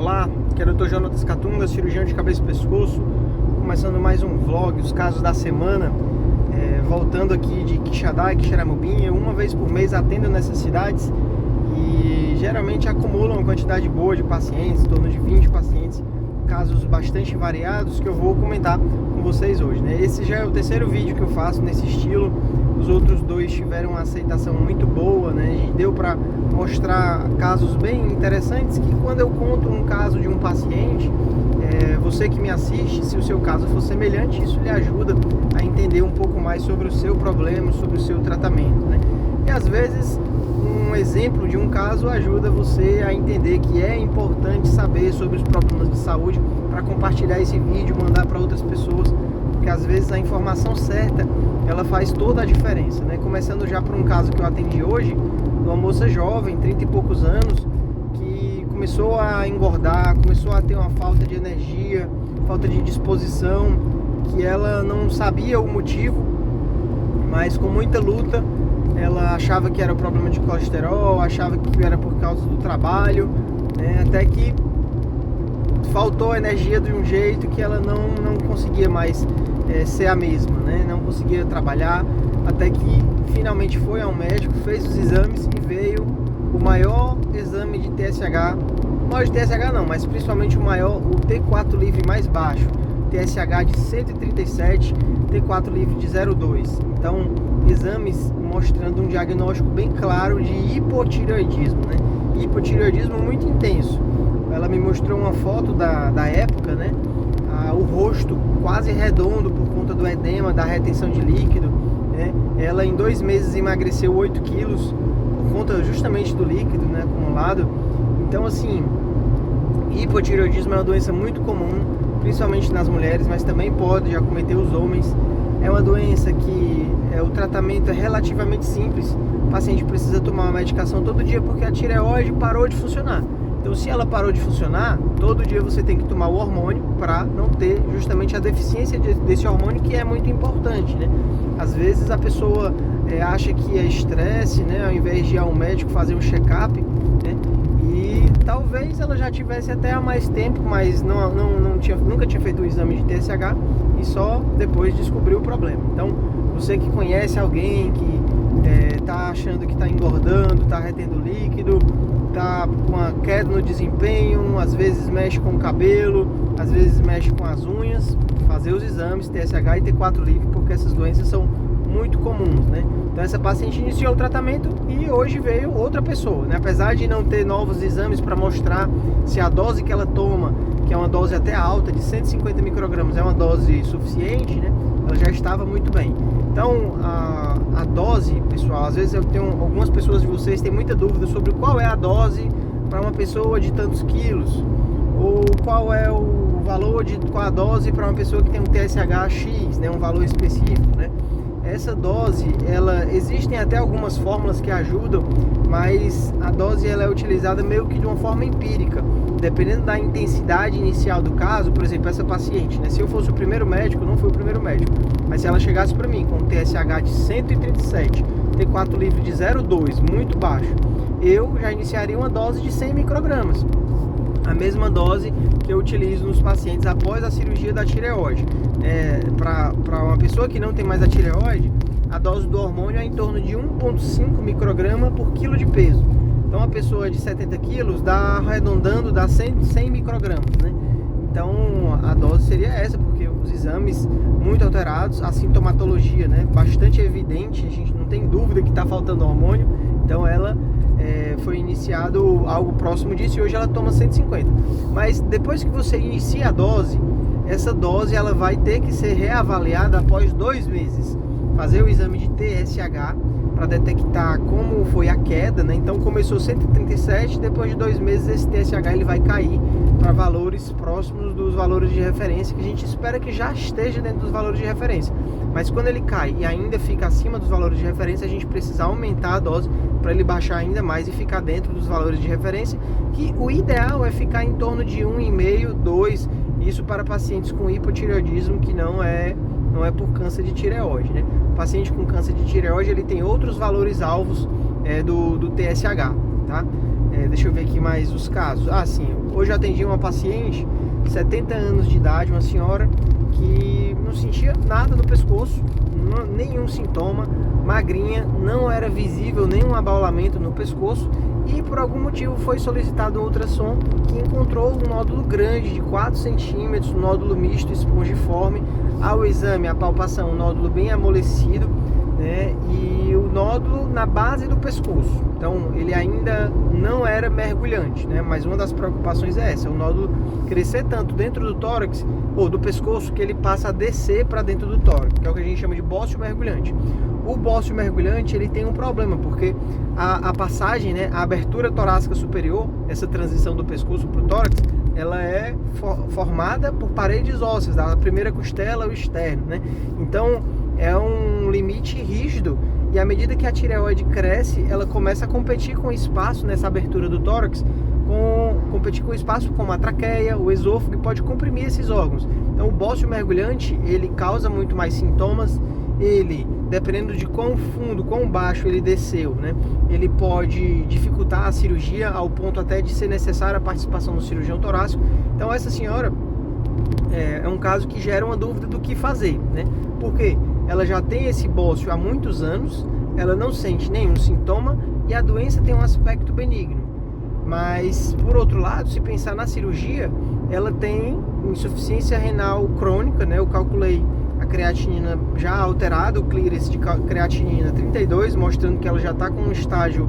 Olá, aqui é o Dr. Jonatas Catunga, cirurgião de cabeça e pescoço, começando mais um vlog, os casos da semana, voltando aqui de Quixadá e Quixeramobim. Eu uma vez por mês atendo necessidades e geralmente acumulo uma quantidade boa de pacientes, em torno de 20 pacientes, casos bastante variados que eu vou comentar com vocês hoje, né? Esse já é o terceiro vídeo que eu faço nesse estilo. Os outros dois tiveram uma aceitação muito boa, né? E deu para mostrar casos bem interessantes que quando eu conto um caso de um paciente, você que me assiste, se o seu caso for semelhante, isso lhe ajuda a entender um pouco mais sobre o seu problema, sobre o seu tratamento, né? E às vezes um exemplo de um caso ajuda você a entender que é importante saber sobre os problemas de saúde para compartilhar esse vídeo, mandar para outras pessoas, porque às vezes a informação certa ela faz toda a diferença, né? Começando já por um caso que eu atendi hoje, de uma moça jovem, 30 e poucos anos, que começou a engordar, começou a ter uma falta de energia, falta de disposição, que ela não sabia o motivo, mas com muita luta ela achava que era o problema de colesterol, achava que era por causa do trabalho, né? Até que faltou energia de um jeito que ela não conseguia mais ser a mesma, né? Não conseguia trabalhar, até que finalmente foi ao médico, fez os exames e veio o maior exame de TSH, não de TSH não, mas principalmente o maior, o T4 livre mais baixo, TSH de 137, T4 livre de 0,2. Então, exames mostrando um diagnóstico bem claro de hipotireoidismo, né? Hipotireoidismo muito intenso. Ela me mostrou uma foto da época, né? O rosto quase redondo por conta do edema, da retenção de líquido, né? Ela em 2 meses emagreceu 8 quilos por conta justamente do líquido, né, acumulado. Então, assim, hipotireoidismo é uma doença muito comum, principalmente nas mulheres, mas também pode acometer os homens. É uma doença que o tratamento é relativamente simples. O paciente precisa tomar uma medicação todo dia porque a tireoide parou de funcionar. Então, se ela parou de funcionar, todo dia você tem que tomar o hormônio para não ter justamente a deficiência desse hormônio, que é muito importante, né? Às vezes a pessoa acha que é estresse, né? Ao invés de ir ao médico fazer um check-up, né? E talvez ela já tivesse até há mais tempo, mas nunca tinha feito o exame de TSH e só depois descobriu o problema. Então, você que conhece alguém que está achando que está engordando, está retendo líquido, tá com uma queda no desempenho, às vezes mexe com o cabelo, às vezes mexe com as unhas, fazer os exames TSH e T4 livre, porque essas doenças são muito comuns, né? Então essa paciente iniciou o tratamento e hoje veio outra pessoa, né? Apesar de não ter novos exames para mostrar se a dose que ela toma, que é uma dose até alta, de 150 microgramas, é uma dose suficiente, né? Ela já estava muito bem. Então a dose, pessoal, às vezes eu tenho algumas pessoas de vocês têm muita dúvida sobre qual é a dose para uma pessoa de tantos quilos, ou qual é o valor qual a dose para uma pessoa que tem um TSH X, né, um valor específico, né? Essa dose, existem até algumas fórmulas que ajudam, mas a dose ela é utilizada meio que de uma forma empírica, dependendo da intensidade inicial do caso. Por exemplo, essa paciente, né? Se eu fosse o primeiro médico, não fui o primeiro médico, mas se ela chegasse para mim com um TSH de 137, T4 livre de 0,2, muito baixo, eu já iniciaria uma dose de 100 microgramas. A mesma dose que eu utilizo nos pacientes após a cirurgia da tireoide. Para uma pessoa que não tem mais a tireoide, a dose do hormônio é em torno de 1,5 micrograma por quilo de peso. Então, uma pessoa de 70 quilos, arredondando, dá 100 microgramas, né? Então, a dose seria essa, porque os exames muito alterados, a sintomatologia, né, bastante evidente, a gente não tem dúvida que está faltando hormônio. Então, ela foi iniciado algo próximo disso e hoje ela toma 150. Mas depois que você inicia a dose, essa dose ela vai ter que ser reavaliada após 2 meses. Fazer o exame de TSH para detectar como foi a queda, né? Então começou 137, depois de 2 meses esse TSH ele vai cair para valores próximos dos valores de referência, que a gente espera que já esteja dentro dos valores de referência. Mas quando ele cai e ainda fica acima dos valores de referência, a gente precisa aumentar a dose para ele baixar ainda mais e ficar dentro dos valores de referência, que o ideal é ficar em torno de 1,5, 2, isso para pacientes com hipotireoidismo, que não é por câncer de tireoide, né? O paciente com câncer de tireoide, ele tem outros valores alvos do TSH, tá? Deixa eu ver aqui mais os casos. Sim, Hoje eu atendi uma paciente, 70 anos de idade, uma senhora que não sentia nada no pescoço, nenhum sintoma, magrinha, não era visível nenhum abaulamento no pescoço e por algum motivo foi solicitado um ultrassom que encontrou um nódulo grande de 4 centímetros, um nódulo misto espongiforme. Ao exame, a palpação, um nódulo bem amolecido, né, e o nódulo na base do pescoço. Então ele ainda não era mergulhante, né, mas uma das preocupações é essa, o nódulo crescer tanto dentro do tórax ou do pescoço que ele passa a descer para dentro do tórax, que é o que a gente chama de bócio mergulhante. O bócio mergulhante ele tem um problema, porque a passagem, né, a abertura torácica superior, essa transição do pescoço para o tórax, ela é formada por paredes ósseas, da primeira costela ao externo, né? Então é um limite rígido e à medida que a tireoide cresce, ela começa a competir com o espaço nessa abertura do tórax, competir com o espaço como a traqueia, o esôfago, e pode comprimir esses órgãos. Então o bócio mergulhante ele causa muito mais sintomas. Ele, dependendo de quão fundo, quão baixo ele desceu, né, ele pode dificultar a cirurgia ao ponto até de ser necessária a participação do cirurgião torácico. Então essa senhora é um caso que gera uma dúvida do que fazer, né? Porque ela já tem esse bócio há muitos anos, ela não sente nenhum sintoma e a doença tem um aspecto benigno. Mas, por outro lado, se pensar na cirurgia, ela tem insuficiência renal crônica, né? Eu calculei a creatinina já alterada, o clearance de creatinina 32, mostrando que ela já está com um estágio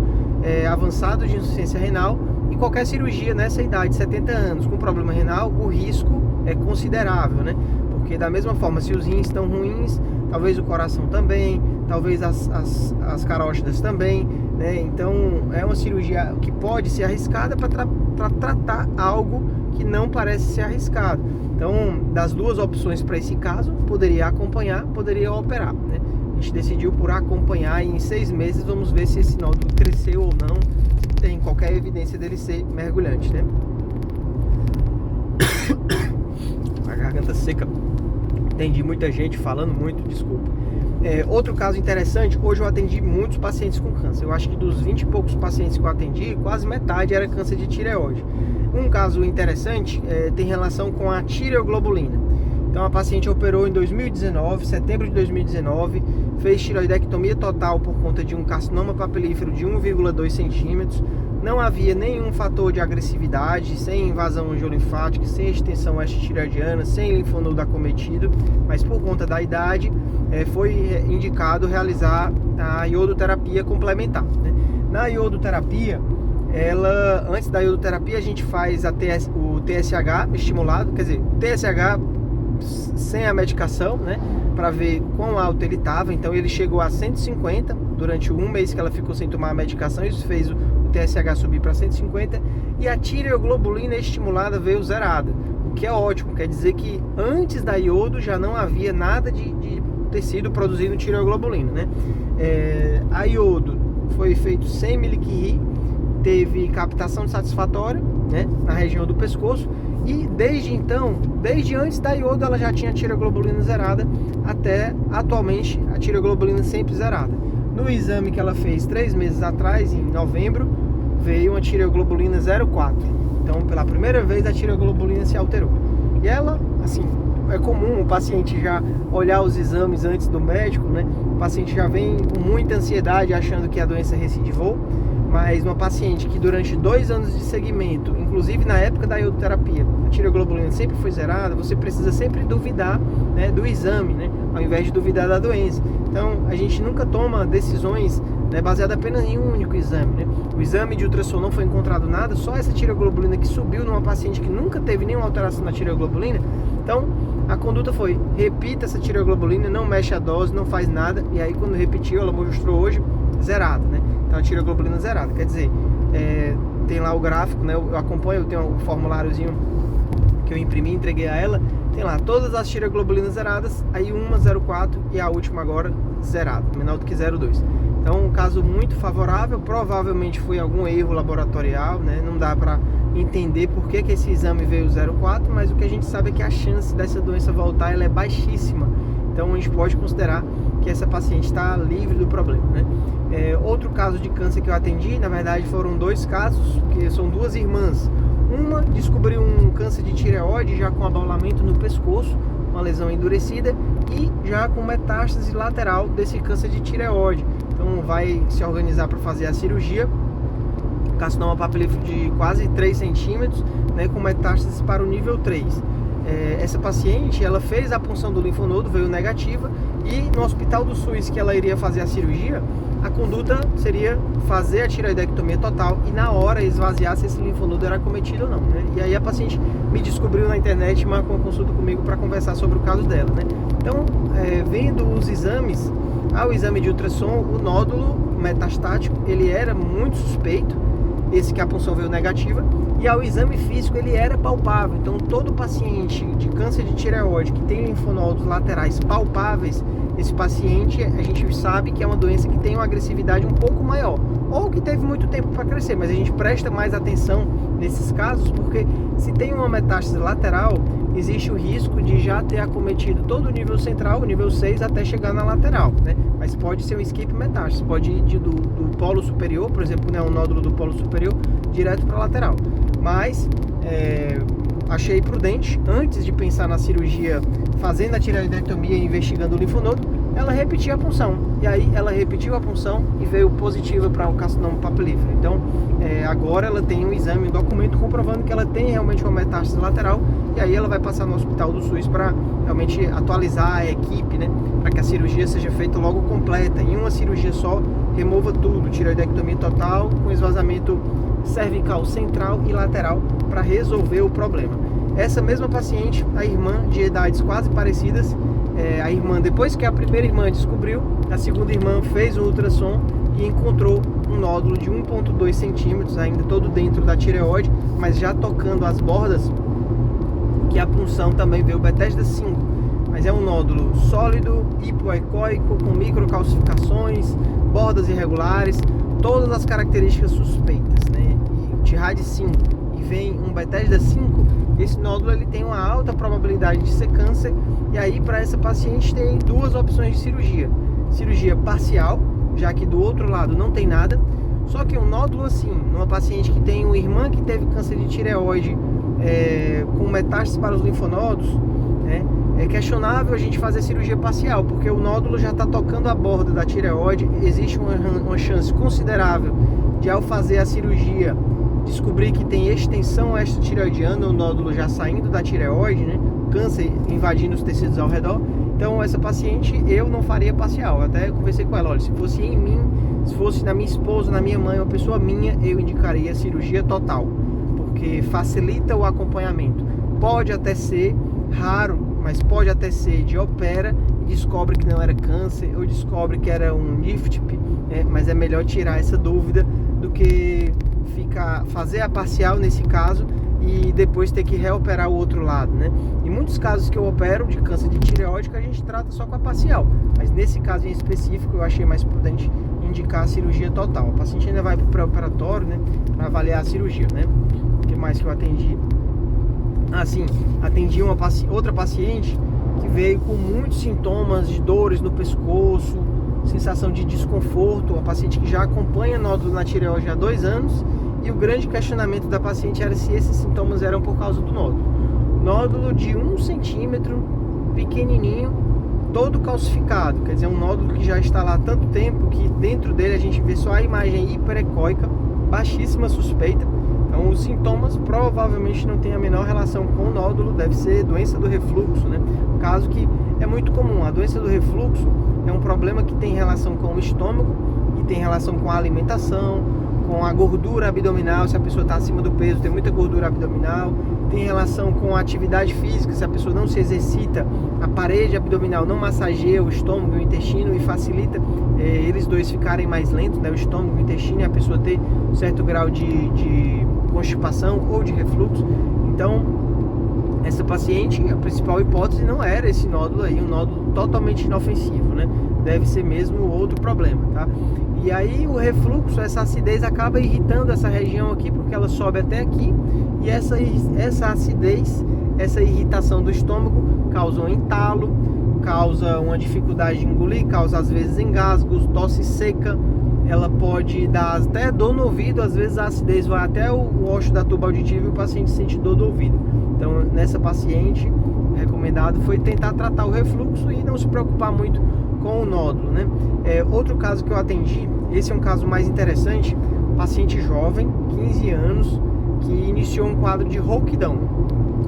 avançado de insuficiência renal. E qualquer cirurgia nessa idade, 70 anos, com problema renal, o risco é considerável, né? Porque da mesma forma, se os rins estão ruins, talvez o coração também, talvez as carótidas também, né? Então é uma cirurgia que pode ser arriscada para tratar algo que não parece ser arriscado. Então, das duas opções para esse caso, poderia acompanhar, poderia operar, né? A gente decidiu por acompanhar e em 6 meses vamos ver se esse nódulo cresceu ou não, se tem qualquer evidência dele ser mergulhante, né? A garganta seca, entendi muita gente falando muito, desculpa. Outro caso interessante, hoje eu atendi muitos pacientes com câncer. Eu acho que dos 20 e poucos pacientes que eu atendi, quase metade era câncer de tireoide. Um caso interessante tem relação com a tireoglobulina. Então a paciente operou em 2019, setembro de 2019, fez tireoidectomia total por conta de um carcinoma papilífero de 1,2 centímetros. Não havia nenhum fator de agressividade, sem invasão angiolinfática, sem extensão extratireoidiana, sem linfonodo acometido, mas por conta da idade foi indicado realizar a iodoterapia complementar, né? Na iodoterapia, antes da iodoterapia a gente faz o TSH estimulado, quer dizer, TSH sem a medicação, né, para ver quão alto ele estava. Então ele chegou a 150 durante um mês que ela ficou sem tomar a medicação. Isso fez o TSH subir para 150 e a tireoglobulina estimulada veio zerada, o que é ótimo, quer dizer que antes da iodo já não havia nada de tecido produzindo tireoglobulina, né? A iodo foi feito sem miliquiri, teve captação satisfatória, né, na região do pescoço. E desde então, desde antes da iodo, ela já tinha a tireoglobulina zerada, até atualmente a tireoglobulina sempre zerada. No exame que ela fez 3 meses atrás, em novembro, veio uma tireoglobulina 0,4. Então, pela primeira vez, a tireoglobulina se alterou. E ela, assim, é comum o paciente já olhar os exames antes do médico, né? O paciente já vem com muita ansiedade, achando que a doença recidivou. Mas uma paciente que durante 2 anos de segmento, inclusive na época da iodoterapia, a tireoglobulina sempre foi zerada, você precisa sempre duvidar, né, do exame, né, ao invés de duvidar da doença. Então a gente nunca toma decisões, né, baseadas apenas em um único exame, né? O exame de ultrassom não foi encontrado nada, só essa tireoglobulina que subiu numa paciente que nunca teve nenhuma alteração na tireoglobulina. Então a conduta foi: repita essa tireoglobulina, não mexe a dose, não faz nada. E aí quando repetiu, ela mostrou hoje zerada, né? Então a tireoglobulina zerada, quer dizer, tem lá o gráfico, né? Eu acompanho, eu tenho um formuláriozinho que eu imprimi e entreguei a ela, tem lá todas as tireoglobulinas zeradas, aí uma 0,4 e a última agora zerada, menor do que 0,2. Então um caso muito favorável, provavelmente foi algum erro laboratorial, né? Não dá para entender por que esse exame veio 0,4, mas o que a gente sabe é que a chance dessa doença voltar ela é baixíssima. Então a gente pode considerar que essa paciente está livre do problema, né? Outro caso de câncer que eu atendi, na verdade foram 2 casos, que são 2 irmãs. Uma descobriu um câncer de tireoide já com abaulamento no pescoço, uma lesão endurecida, e já com metástase lateral desse câncer de tireoide. Então vai se organizar para fazer a cirurgia, carcinoma papilífero de quase 3 centímetros, né, com metástase para o nível 3. Essa paciente, ela fez a punção do linfonodo, veio negativa, e no hospital do SUS que ela iria fazer a cirurgia, a conduta seria fazer a tireoidectomia total e na hora esvaziar se esse linfonodo era acometido ou não, né? E aí a paciente me descobriu na internet e marcou uma consulta comigo para conversar sobre o caso dela, né? Então, vendo os exames, ao exame de ultrassom, o nódulo metastático, ele era muito suspeito, esse que a punção veio negativa, e ao exame físico ele era palpável. Então todo paciente de câncer de tireoide que tem linfonodos laterais palpáveis, esse paciente a gente sabe que é uma doença que tem uma agressividade um pouco maior, ou que teve muito tempo para crescer, mas a gente presta mais atenção nesses casos, porque se tem uma metástase lateral, existe o risco de já ter acometido todo o nível central, o nível 6, até chegar na lateral, né? Mas pode ser um skip metástase, pode ir do polo superior, por exemplo, né, um nódulo do polo superior, direto para a lateral. Mas achei prudente, antes de pensar na cirurgia, fazendo a tireoidectomia e investigando o linfonodo, ela repetiu a punção. E aí ela repetiu a punção e veio positiva para o carcinoma papilífero. Então agora ela tem um exame, um documento comprovando que ela tem realmente uma metástase lateral, e aí ela vai passar no hospital do SUS para realmente atualizar a equipe, né, para que a cirurgia seja feita logo completa. Em uma cirurgia só, remova tudo, tireoidectomia total com esvazamento cervical central e lateral para resolver o problema. Essa mesma paciente, a irmã de idades quase parecidas, a irmã, depois que a primeira irmã descobriu, a segunda irmã fez um ultrassom e encontrou um nódulo de 1,2 centímetros, ainda todo dentro da tireoide, mas já tocando as bordas, que a punção também veio Bethesda 5, mas é um nódulo sólido, hipoecóico, com microcalcificações, bordas irregulares, todas as características suspeitas, né? E o TIRAD 5 e vem um Bethesda 5, esse nódulo ele tem uma alta probabilidade de ser câncer, e aí para essa paciente tem duas opções de cirurgia: cirurgia parcial, já que do outro lado não tem nada, só que um nódulo assim, numa paciente que tem uma irmã que teve câncer de tireoide com metástase para os linfonodos, né, é questionável a gente fazer cirurgia parcial, porque o nódulo já está tocando a borda da tireoide, existe uma chance considerável de, ao fazer a cirurgia, descobrir que tem extensão extratireoidiana, o nódulo já saindo da tireoide, né, câncer invadindo os tecidos ao redor. Então essa paciente eu não faria parcial. Até conversei com ela, olha, se fosse em mim, se fosse na minha esposa, na minha mãe, uma pessoa minha, eu indicaria cirurgia total, porque facilita o acompanhamento. Pode até ser raro, mas pode até ser de opera e descobre que não era câncer, ou descobre que era um NIFTP, mas é melhor tirar essa dúvida do que fazer a parcial nesse caso e depois ter que reoperar o outro lado, né? Em muitos casos que eu opero de câncer de tireoide, a gente trata só com a parcial, mas nesse caso em específico eu achei mais prudente indicar a cirurgia total. O paciente ainda vai para o pré-operatório, né, para avaliar a cirurgia, né? O que mais que eu atendi? Sim, atendi outra paciente que veio com muitos sintomas de dores no pescoço, sensação de desconforto, uma paciente que já acompanha nódulo na tireoide há 2 anos, e o grande questionamento da paciente era se esses sintomas eram por causa do nódulo. Nódulo de 1 centímetro, pequenininho, todo calcificado, quer dizer, um nódulo que já está lá há tanto tempo que dentro dele a gente vê só a imagem hiperecóica, baixíssima suspeita. Então os sintomas provavelmente não têm a menor relação com o nódulo, deve ser doença do refluxo, né? Caso que é muito comum. A doença do refluxo é um problema que tem relação com o estômago e tem relação com a alimentação, com a gordura abdominal, se a pessoa está acima do peso, tem muita gordura abdominal, tem relação com a atividade física, se a pessoa não se exercita, a parede abdominal não massageia o estômago e o intestino e facilita eles dois ficarem mais lentos, né? O estômago e o intestino, e a pessoa ter um certo grau de constipação ou de refluxo. Então, essa paciente, a principal hipótese não era esse nódulo aí, um nódulo totalmente inofensivo, né? Deve ser mesmo outro problema, tá? E aí o refluxo, essa acidez acaba irritando essa região aqui, porque ela sobe até aqui, e essa acidez, essa irritação do estômago causa um entalo, causa uma dificuldade de engolir, causa às vezes engasgos, tosse seca, ela pode dar até dor no ouvido, às vezes a acidez vai até o ósseo da tuba auditiva e o paciente sente dor do ouvido. Então, nessa paciente, recomendado foi tentar tratar o refluxo e não se preocupar muito com o nódulo, né? Outro caso que eu atendi, esse é um caso mais interessante, paciente jovem, 15 anos, que iniciou um quadro de rouquidão.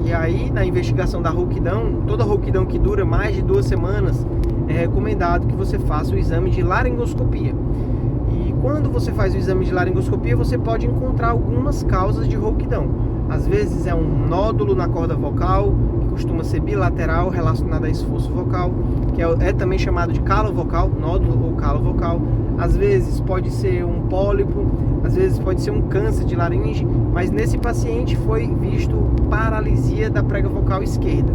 E aí, na investigação da rouquidão, toda rouquidão que dura mais de 2 semanas, é recomendado que você faça o exame de laringoscopia. E quando você faz o exame de laringoscopia, você pode encontrar algumas causas de rouquidão. Às vezes é um nódulo na corda vocal, que costuma ser bilateral, relacionado a esforço vocal, que é também chamado de calo vocal, nódulo ou calo vocal. Às vezes pode ser um pólipo, às vezes pode ser um câncer de laringe, mas nesse paciente foi visto paralisia da prega vocal esquerda.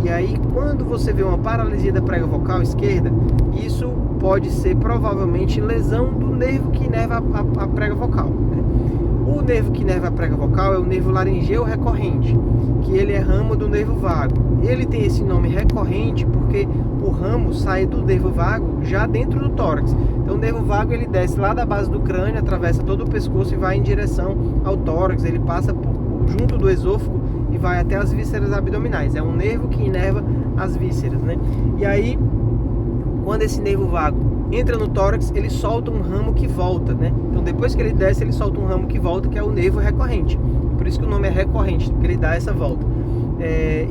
E aí, quando você vê uma paralisia da prega vocal esquerda, isso pode ser provavelmente lesão do nervo que inerva a prega vocal, né? O nervo que inerva a prega vocal é o nervo laringeu recorrente, que ele é ramo do nervo vago. Ele tem esse nome recorrente porque o ramo sai do nervo vago já dentro do tórax. Então o nervo vago ele desce lá da base do crânio, atravessa todo o pescoço e vai em direção ao tórax. Ele passa junto do esôfago e vai até as vísceras abdominais. É um nervo que inerva as vísceras, né? E aí, quando esse nervo vago entra no tórax, ele solta um ramo que volta, né? Então depois que ele desce, ele solta um ramo que volta, que é o nervo recorrente. Por isso que o nome é recorrente, porque ele dá essa volta.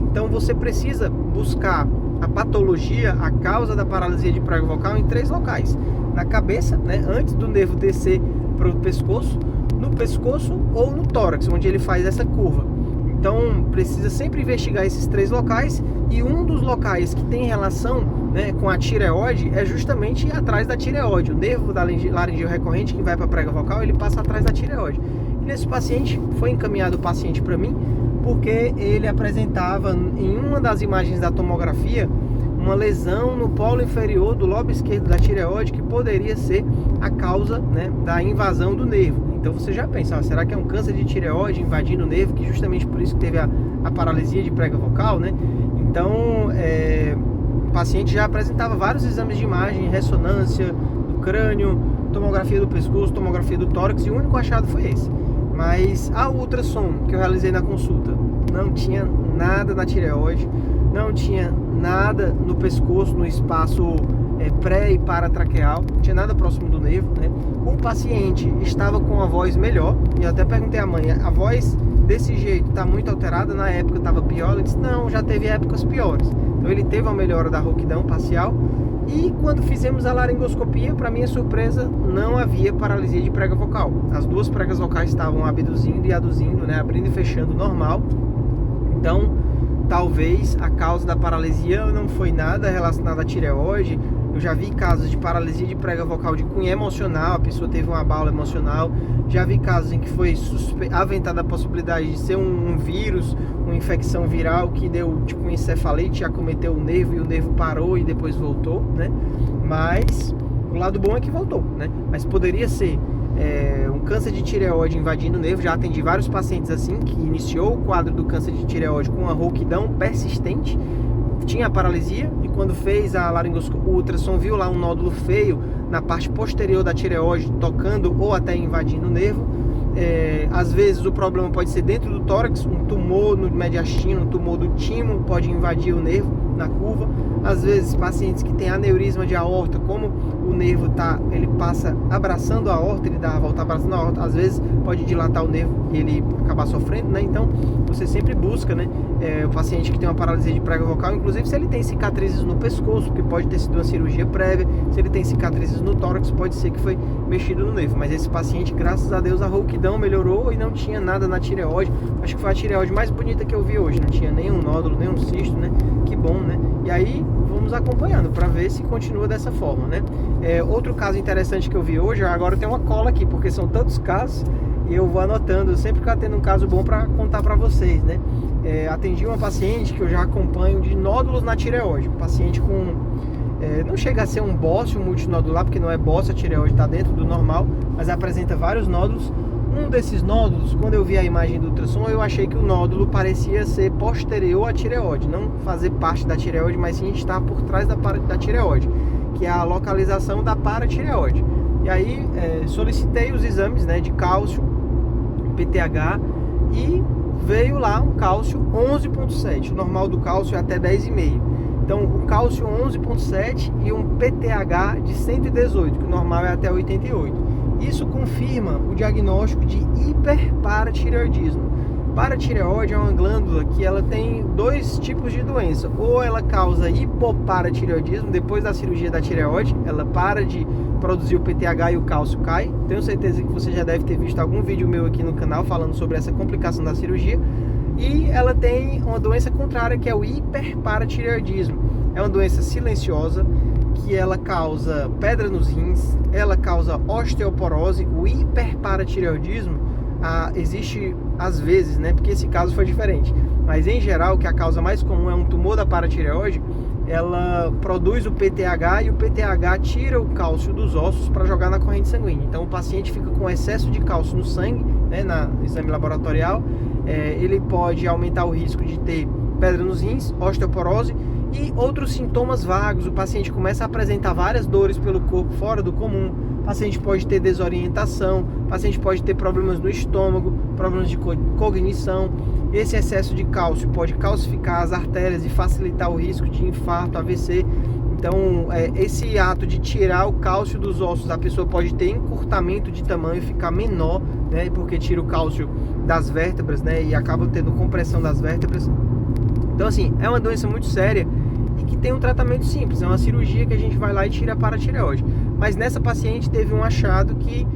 Então você precisa buscar a patologia, a causa da paralisia de prega vocal em 3 locais. Na cabeça, né? Antes do nervo descer para o pescoço, no pescoço ou no tórax, onde ele faz essa curva. Então precisa sempre investigar esses 3 locais, e um dos locais que tem relação, né, com a tireoide é justamente atrás da tireoide. O nervo da laringeu recorrente que vai para a prega vocal, ele passa atrás da tireoide. E nesse paciente, foi encaminhado o paciente para mim porque ele apresentava em uma das imagens da tomografia uma lesão no polo inferior do lobo esquerdo da tireoide, que poderia ser a causa, né, da invasão do nervo. Então você já pensa, será que é um câncer de tireoide invadindo o nervo, que justamente por isso que teve a paralisia de prega vocal, né? Então o paciente já apresentava vários exames de imagem, ressonância do crânio, tomografia do pescoço, tomografia do tórax, e o único achado foi esse. Mas a ultrassom que eu realizei na consulta não tinha nada na tireoide, não tinha nada no pescoço, no espaço pré e paratraqueal, não tinha nada próximo do nervo, né? O paciente estava com a voz melhor, e eu até perguntei à mãe, a voz desse jeito está muito alterada, na época estava pior? Ela disse, não, já teve épocas piores. Então ele teve uma melhora da rouquidão parcial, e quando fizemos a laringoscopia, para minha surpresa, não havia paralisia de prega vocal. As 2 pregas vocais estavam abduzindo e aduzindo, né, abrindo e fechando normal. Então, talvez a causa da paralisia não foi nada relacionada à tireoide. Eu já vi casos de paralisia de prega vocal de cunho emocional, a pessoa teve uma abalo emocional. Já vi casos em que foi aventada a possibilidade de ser um vírus, uma infecção viral que deu tipo um encefalite, acometeu o nervo e o nervo parou e depois voltou, né? Mas o lado bom é que voltou, né? Mas poderia ser um câncer de tireoide invadindo o nervo. Já atendi vários pacientes assim, que iniciou o quadro do câncer de tireoide com uma rouquidão persistente, tinha a paralisia, e quando fez a laringoscopia, o ultrassom viu lá um nódulo feio na parte posterior da tireoide, tocando ou até invadindo o nervo. Às vezes o problema pode ser dentro do tórax, um tumor no mediastino, um tumor do timo pode invadir o nervo na curva. Às vezes pacientes que têm aneurisma de aorta, como o nervo ele passa abraçando a aorta, ele dá a volta abraçando a aorta, às vezes pode dilatar o nervo e ele acabar sofrendo, né? Então você sempre busca, né, o paciente que tem uma paralisia de prega vocal, inclusive se ele tem cicatrizes no pescoço, que pode ter sido uma cirurgia prévia, se ele tem cicatrizes no tórax, pode ser que foi mexido no nervo. Mas esse paciente, graças a Deus, a rouquidão melhorou e não tinha nada na tireoide. Acho que foi a tireoide mais bonita que eu vi hoje, não tinha nenhum nódulo, nenhum cisto, né? Que bom, né? E aí vamos acompanhando para ver se continua dessa forma, né? Outro caso interessante que eu vi hoje, agora tem uma cola aqui, porque são tantos casos e eu vou anotando sempre que eu atendo um caso bom para contar para vocês, né? Atendi uma paciente que eu já acompanho de nódulos na tireoide, paciente com não chega a ser um bócio multinodular, porque não é bócio, a tireoide está dentro do normal, mas apresenta vários nódulos. Um desses nódulos, quando eu vi a imagem do ultrassom, eu achei que o nódulo parecia ser posterior à tireoide, não fazer parte da tireoide, mas sim estar por trás da tireoide, que é a localização da paratireoide. E aí solicitei os exames, né, de cálcio, PTH, e veio lá um cálcio 11,7. O normal do cálcio é até 10,5. Então o cálcio 11,7 e um PTH de 118, que o normal é até 88. Isso confirma o diagnóstico de hiperparatireoidismo. Paratireoide é uma glândula que ela tem dois tipos de doença. Ou ela causa hipoparatireoidismo, depois da cirurgia da tireoide, ela para de produzir o PTH e o cálcio cai. Tenho certeza que você já deve ter visto algum vídeo meu aqui no canal falando sobre essa complicação da cirurgia. E ela tem uma doença contrária, que é o hiperparatireoidismo. É uma doença silenciosa, que ela causa pedra nos rins, ela causa osteoporose. O hiperparatireoidismo existe às vezes, né? Porque esse caso foi diferente. Mas em geral, que a causa mais comum é um tumor da paratireoide. Ela produz o PTH e o PTH tira o cálcio dos ossos para jogar na corrente sanguínea. Então o paciente fica com excesso de cálcio no sangue, né, no exame laboratorial. Ele pode aumentar o risco de ter pedra nos rins, osteoporose e outros sintomas vagos. O paciente começa a apresentar várias dores pelo corpo fora do comum. O paciente pode ter desorientação, o paciente pode ter problemas no estômago, problemas de cognição. Esse excesso de cálcio pode calcificar as artérias e facilitar o risco de infarto, AVC. Então, esse ato de tirar o cálcio dos ossos, a pessoa pode ter encurtamento de tamanho, ficar menor, né, porque tira o cálcio das vértebras, né, e acaba tendo compressão das vértebras. Então, assim, é uma doença muito séria e que tem um tratamento simples. É uma cirurgia que a gente vai lá e tira a paratireoide. Mas nessa paciente teve um achado que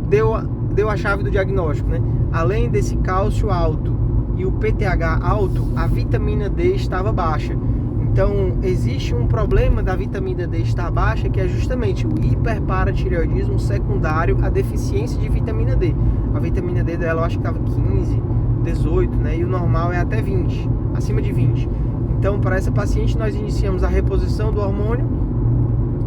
deu a chave do diagnóstico, né? Além desse cálcio alto e o PTH alto, a vitamina D estava baixa. Então, existe um problema da vitamina D estar baixa, que é justamente o hiperparatireoidismo secundário à deficiência de vitamina D. A vitamina D dela, eu acho que estava 15, 18, né? E o normal é até 20, acima de 20. Então, para essa paciente, nós iniciamos a reposição do hormônio.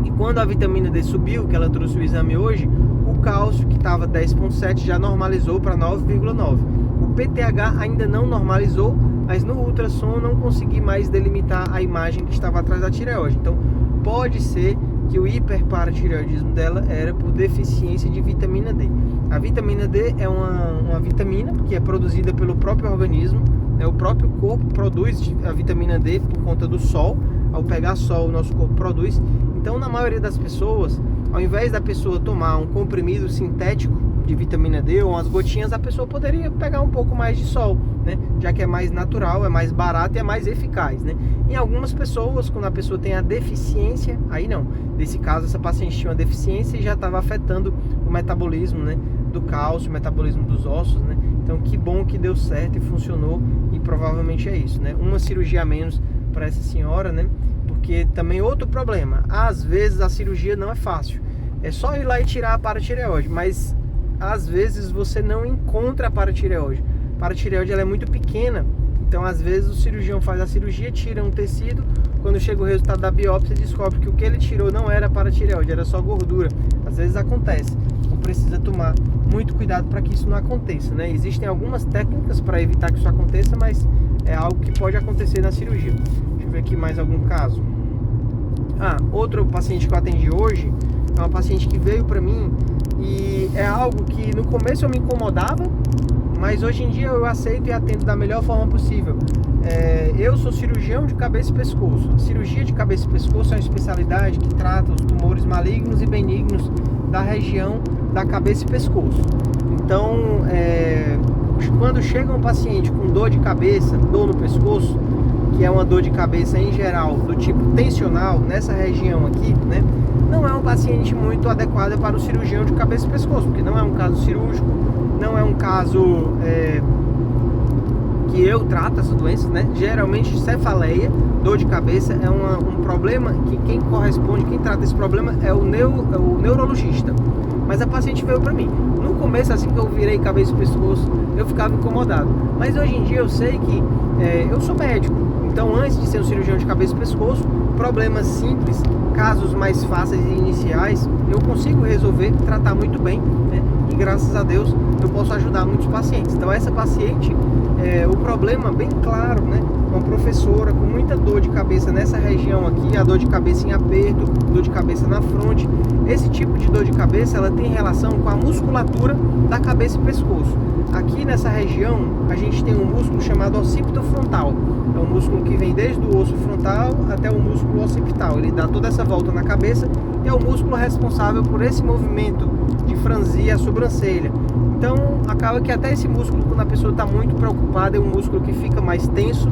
E quando a vitamina D subiu, que ela trouxe o exame hoje, o cálcio, que estava 10,7, já normalizou para 9,9. O PTH ainda não normalizou, mas no ultrassom não consegui mais delimitar a imagem que estava atrás da tireoide. Então, pode ser que o hiperparatireoidismo dela era por deficiência de vitamina D. A vitamina D é uma vitamina que é produzida pelo próprio organismo, né? O próprio corpo produz a vitamina D por conta do sol. Ao pegar sol, o nosso corpo produz. Então, na maioria das pessoas, ao invés da pessoa tomar um comprimido sintético de vitamina D ou umas gotinhas, a pessoa poderia pegar um pouco mais de sol, né? Já que é mais natural, é mais barato e é mais eficaz, né? Em algumas pessoas, quando a pessoa tem a deficiência, aí não. Nesse caso, essa paciente tinha uma deficiência e já estava afetando o metabolismo, né, do cálcio, o metabolismo dos ossos, né? Então, que bom que deu certo e funcionou, e provavelmente é isso, né? Uma cirurgia a menos para essa senhora, né? Porque também outro problema, às vezes a cirurgia não é fácil. É só ir lá e tirar a paratireoide, mas às vezes você não encontra a paratireoide. A paratireoide ela é muito pequena, então às vezes o cirurgião faz a cirurgia, tira um tecido, quando chega o resultado da biópsia descobre que o que ele tirou não era paratireoide, era só gordura. Às vezes acontece, então precisa tomar muito cuidado para que isso não aconteça, né? Existem algumas técnicas para evitar que isso aconteça, mas é algo que pode acontecer na cirurgia. Deixa eu ver aqui mais algum caso. Outro paciente que eu atendi hoje é uma paciente que veio para mim e é algo que no começo eu me incomodava, mas hoje em dia eu aceito e atendo da melhor forma possível. Eu sou cirurgião de cabeça e pescoço. A cirurgia de cabeça e pescoço é uma especialidade que trata os tumores malignos e benignos da região da cabeça e pescoço. Então, quando chega um paciente com dor de cabeça, dor no pescoço, que é uma dor de cabeça em geral do tipo tensional, nessa região aqui, né, não é um paciente muito adequado para o cirurgião de cabeça e pescoço, porque não é um caso cirúrgico, não é um caso que eu trato essa doença, né? Geralmente cefaleia, dor de cabeça é um problema que quem trata esse problema é o neurologista. Mas a paciente veio para mim. No começo, assim que eu virei cabeça e pescoço, eu ficava incomodado. Mas hoje em dia eu sei que eu sou médico. Então, antes de ser um cirurgião de cabeça e pescoço, problemas simples, casos mais fáceis e iniciais, eu consigo resolver, tratar muito bem, né? E graças a Deus eu posso ajudar muitos pacientes. Então, essa paciente, o problema bem claro, né? Uma professora com muita dor de cabeça nessa região aqui, a dor de cabeça em aperto, dor de cabeça na fronte. Esse tipo de dor de cabeça, ela tem relação com a musculatura da cabeça e pescoço. Aqui nessa região, a gente tem um músculo chamado occipito frontal. É um músculo que vem desde o osso frontal até o músculo occipital. Ele dá toda essa volta na cabeça e é o músculo responsável por esse movimento de franzir a sobrancelha. Então, acaba que até esse músculo, quando a pessoa está muito preocupada, é um músculo que fica mais tenso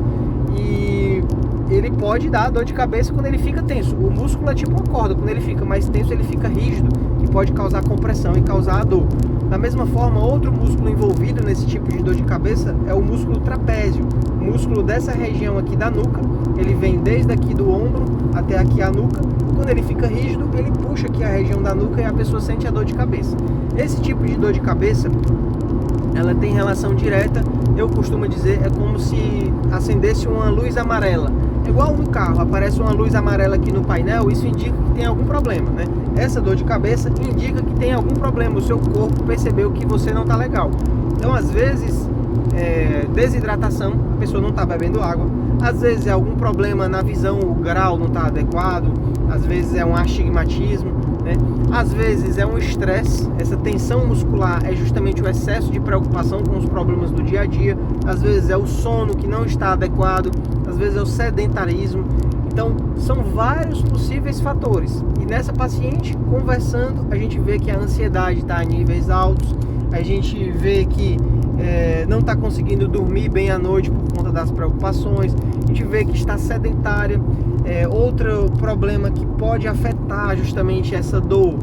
e ele pode dar dor de cabeça quando ele fica tenso. O músculo é tipo uma corda, quando ele fica mais tenso, ele fica rígido e pode causar compressão e causar a dor. Da mesma forma, outro músculo envolvido nesse tipo de dor de cabeça é o músculo trapézio. O músculo dessa região aqui da nuca, ele vem desde aqui do ombro até aqui a nuca. Quando ele fica rígido, ele puxa aqui a região da nuca e a pessoa sente a dor de cabeça. Esse tipo de dor de cabeça, ela tem relação direta, eu costumo dizer, é como se acendesse uma luz amarela. Igual no carro, aparece uma luz amarela aqui no painel, isso indica que tem algum problema, né? Essa dor de cabeça indica que tem algum problema, o seu corpo percebeu que você não está legal. Então, às vezes, desidratação, a pessoa não está bebendo água, às vezes é algum problema na visão, o grau não está adequado, às vezes é um astigmatismo, né? Às vezes é um estresse, essa tensão muscular é justamente o excesso de preocupação com os problemas do dia a dia, às vezes é o sono que não está adequado, às vezes é o sedentarismo. Então, são vários possíveis fatores. E nessa paciente, conversando, a gente vê que a ansiedade está a níveis altos, a gente vê que não está conseguindo dormir bem à noite por conta das preocupações, a gente vê que está sedentária. Outro problema que pode afetar justamente essa dor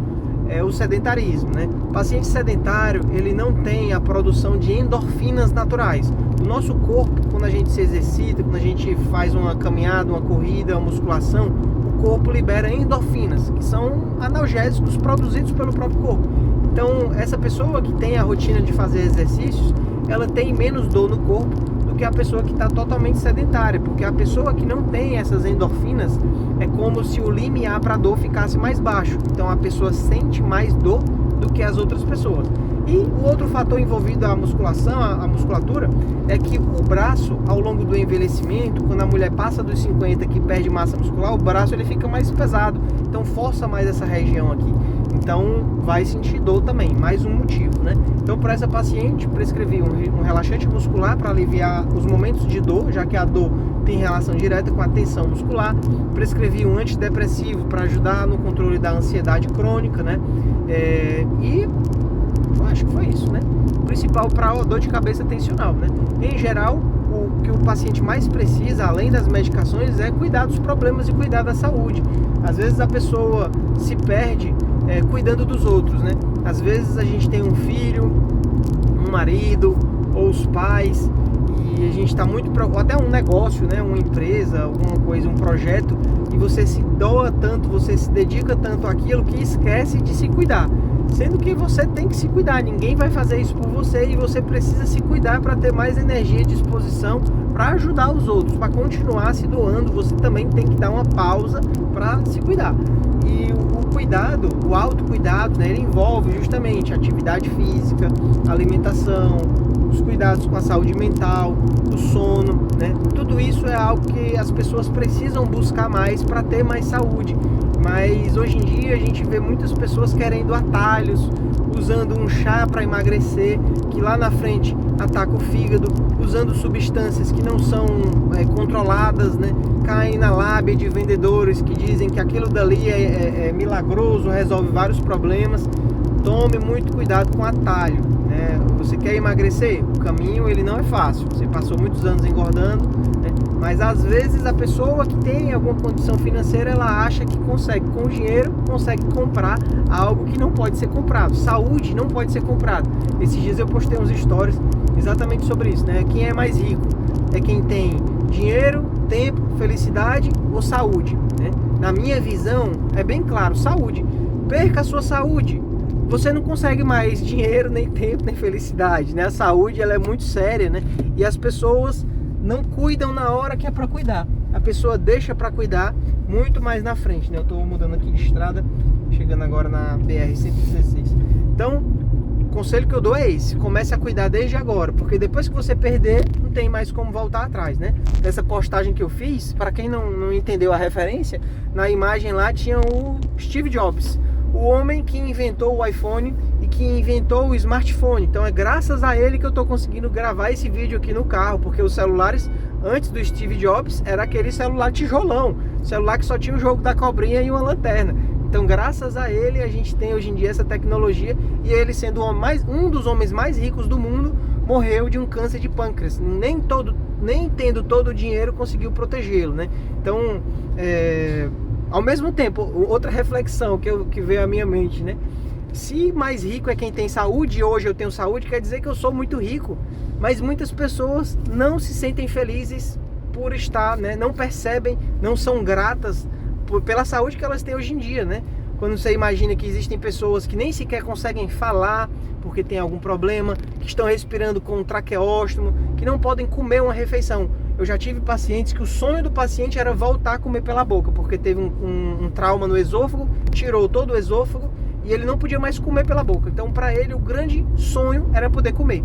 é o sedentarismo, né? O paciente sedentário, ele não tem a produção de endorfinas naturais. O nosso corpo, quando a gente se exercita, quando a gente faz uma caminhada, uma corrida, uma musculação, o corpo libera endorfinas, que são analgésicos produzidos pelo próprio corpo. Então, essa pessoa que tem a rotina de fazer exercícios, ela tem menos dor no corpo do que a pessoa que está totalmente sedentária, porque a pessoa que não tem essas endorfinas é como se o limiar para a dor ficasse mais baixo. Então, a pessoa sente mais dor do que as outras pessoas. E o outro fator envolvido a musculação, a musculatura, é que o braço, ao longo do envelhecimento, quando a mulher passa dos 50 que perde massa muscular, o braço ele fica mais pesado, então força mais essa região aqui. Então vai sentir dor também, mais um motivo, né? Então, para essa paciente, prescrevi um relaxante muscular para aliviar os momentos de dor, já que a dor tem relação direta com a tensão muscular. Prescrevi um antidepressivo para ajudar no controle da ansiedade crônica, né? E eu acho que foi isso, né? O principal para a dor de cabeça tensional, né? Em geral, o que o paciente mais precisa, além das medicações, é cuidar dos problemas e cuidar da saúde. Às vezes a pessoa se perde cuidando dos outros, né? Às vezes a gente tem um filho, um marido ou os pais e a gente está muito preocupado, até um negócio, né? Uma empresa, alguma coisa, um projeto, e você se doa tanto, você se dedica tanto àquilo que esquece de se cuidar. Sendo que você tem que se cuidar, ninguém vai fazer isso por você e você precisa se cuidar para ter mais energia e disposição para ajudar os outros, para continuar se doando. Você também tem que dar uma pausa para se cuidar. E o cuidado, o autocuidado, né, ele envolve justamente atividade física, alimentação, os cuidados com a saúde mental, o sono, né? Tudo isso é algo que as pessoas precisam buscar mais para ter mais saúde. Mas hoje em dia a gente vê muitas pessoas querendo atalhos, usando um chá para emagrecer, que lá na frente ataca o fígado, usando substâncias que não são controladas, né? Caem na lábia de vendedores que dizem que aquilo dali é milagroso, resolve vários problemas. Tome muito cuidado com atalho, né? Você quer emagrecer? O caminho ele não é fácil, você passou muitos anos engordando, né? Mas às vezes a pessoa que tem alguma condição financeira, ela acha que consegue, com dinheiro, consegue comprar algo que não pode ser comprado. Saúde não pode ser comprado. Esses dias eu postei uns stories exatamente sobre isso, né? Quem é mais rico é quem tem dinheiro, tempo, felicidade ou saúde, né? Na minha visão é bem claro, saúde. Perca a sua saúde, você não consegue mais dinheiro, nem tempo, nem felicidade, né? A saúde ela é muito séria, né? E as pessoas não cuidam na hora que é para cuidar. A pessoa deixa para cuidar muito mais na frente, né? Eu estou mudando aqui de estrada, chegando agora na BR-116. Então, conselho que eu dou é esse: comece a cuidar desde agora, porque depois que você perder, não tem mais como voltar atrás, né? Essa postagem que eu fiz, para quem não entendeu a referência, na imagem lá tinha o Steve Jobs, o homem que inventou o iPhone e que inventou o smartphone. Então é graças a ele que eu estou conseguindo gravar esse vídeo aqui no carro, porque os celulares antes do Steve Jobs era aquele celular tijolão, celular que só tinha o jogo da cobrinha e uma lanterna. Então, graças a ele, a gente tem hoje em dia essa tecnologia, e ele, sendo um dos homens mais ricos do mundo, morreu de um câncer de pâncreas. Nem tendo todo o dinheiro, conseguiu protegê-lo, né? Então, ao mesmo tempo, outra reflexão que veio à minha mente, né? Se mais rico é quem tem saúde, e hoje eu tenho saúde, quer dizer que eu sou muito rico. Mas muitas pessoas não se sentem felizes por estar, né? Não percebem, não são gratas pela saúde que elas têm hoje em dia, né? Quando você imagina que existem pessoas que nem sequer conseguem falar porque tem algum problema, que estão respirando com um traqueóstomo, que não podem comer uma refeição. Eu já tive pacientes que o sonho do paciente era voltar a comer pela boca, porque teve um trauma no esôfago, tirou todo o esôfago e ele não podia mais comer pela boca. Então, para ele, o grande sonho era poder comer.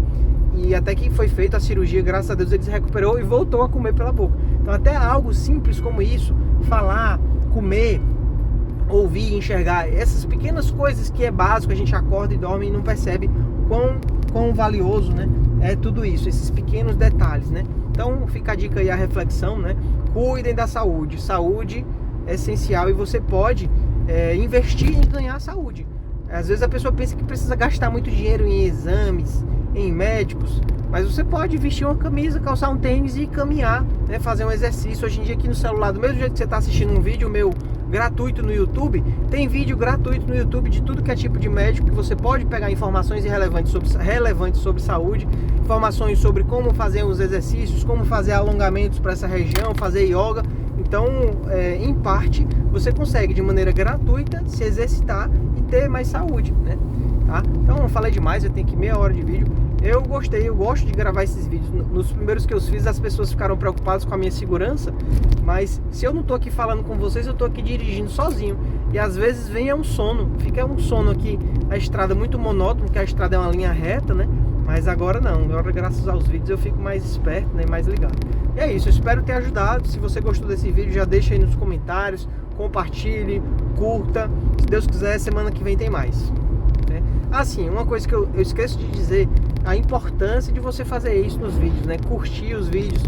E até que foi feita a cirurgia, graças a Deus ele se recuperou e voltou a comer pela boca. Então, até algo simples como isso, falar, comer, ouvir, enxergar, essas pequenas coisas que é básico, a gente acorda e dorme e não percebe quão valioso, né, é tudo isso, esses pequenos detalhes, né? Então fica a dica aí, a reflexão, né? Cuidem da saúde. Saúde é essencial e você pode investir em ganhar saúde. Às vezes a pessoa pensa que precisa gastar muito dinheiro em exames, em médicos, mas você pode vestir uma camisa, calçar um tênis e caminhar, né? Fazer um exercício. Hoje em dia aqui no celular, do mesmo jeito que você está assistindo um vídeo meu gratuito no YouTube, tem vídeo gratuito no YouTube de tudo que é tipo de médico, que você pode pegar informações relevantes sobre saúde, informações sobre como fazer os exercícios, como fazer alongamentos para essa região, fazer yoga. Então, em parte, você consegue de maneira gratuita se exercitar e ter mais saúde, né? Tá? Então, eu falei demais, eu tenho aqui meia hora de vídeo. Eu gosto de gravar esses vídeos. Nos primeiros que eu fiz, as pessoas ficaram preocupadas com a minha segurança, mas se eu não tô aqui falando com vocês, eu tô aqui dirigindo sozinho, e às vezes vem um sono, fica um sono aqui, a estrada muito monótona, porque a estrada é uma linha reta, né? Mas agora não, agora graças aos vídeos eu fico mais esperto, né? Mais ligado. E é isso, eu espero ter ajudado. Se você gostou desse vídeo, já deixa aí nos comentários, compartilhe, curta. Se Deus quiser, semana que vem tem mais. Assim, uma coisa que eu esqueço de dizer, a importância de você fazer isso nos vídeos, né? Curtir os vídeos,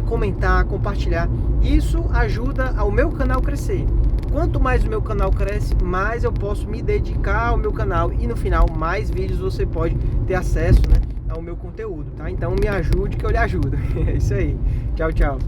comentar, compartilhar. Isso ajuda ao meu canal crescer. Quanto mais o meu canal cresce, mais eu posso me dedicar ao meu canal, e no final, mais vídeos você pode ter acesso, né, ao meu conteúdo, tá? Então me ajude que eu lhe ajudo. É isso aí. Tchau, tchau.